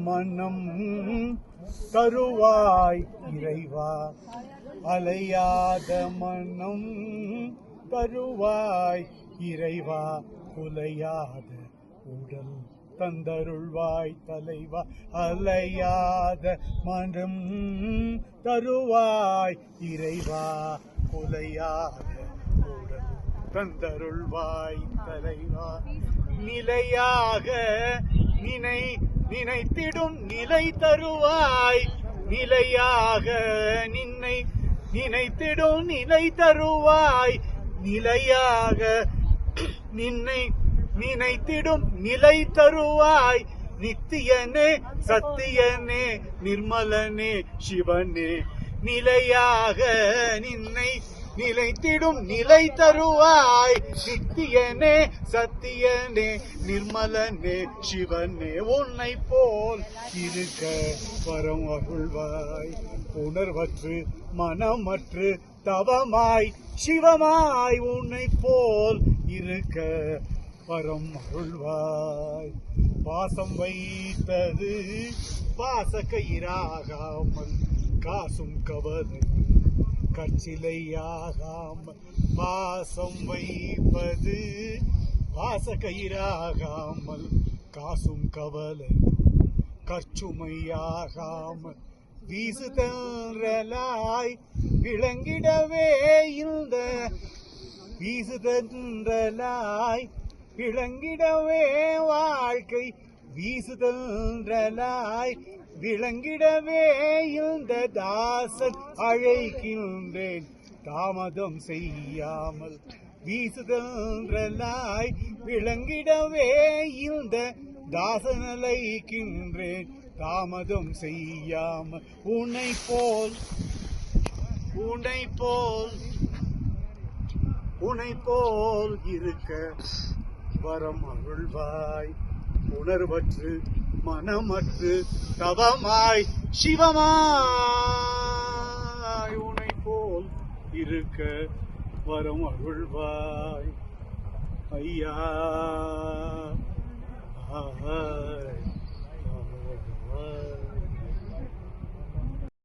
மனம் தருவாய் இறைவா, அலையாத மனம் தருவாய் இறைவா, குலையாத உடல் தந்தருள்வாய் தலைவா, அலையாத மனம் தருவாய் இறைவா, குலையாத உடல் தந்தருள்வாய் தலைவா, நிலையாக நினைத்திடும் நிலை தருவாய், நிலையாக நினைத்திடும் நிலை தருவாய், நிலையாக நினைத்திடும் நிலை தருவாய், நித்தியனே சத்தியனே நிர்மலனே சிவனே, நிலையாக நிலைத்திடும் நிலை தருவாய், நித்தியனே சத்தியனே நிர்மலனே சிவனே, உன்னை போல் இருக்க வரம் அருள்வாய், உணர்வற்று மனமற்று தவமாய் சிவமாய், உன்னை போல் இருக்க வரம் அருள்வாய், பாசம் வைத்தது பாசக்கயிறாகாமல் காசும் கவலை கற்சிலையாகாமல், பாசம் வைப்பது பாசக்கயிறாகாமல் காசும் கவலை கற்சுமையாகாமல், வீசு தென்றலாய் விளங்கிடவே இந்த வீசு தென்றலாய் விளங்கிடவே வாழ்க்கை, வீசு தென்றலாய் விளங்கிடவே இந்த தாசன் அழைக்கின்றேன் தாமதம் செய்யாமல், வீசு தென்றலாய் விளங்கிடவே இந்த தாசன் அழைக்கின்றேன் தாமதம் செய்யாமல், உன்னை போல் இருக்க வரம் அருள்வாய், உணர்வற்று மனமற்று தவமாய் சிவமாய், உன்னை போல் இருக்க வரம் அருள்வாய் ஐயா.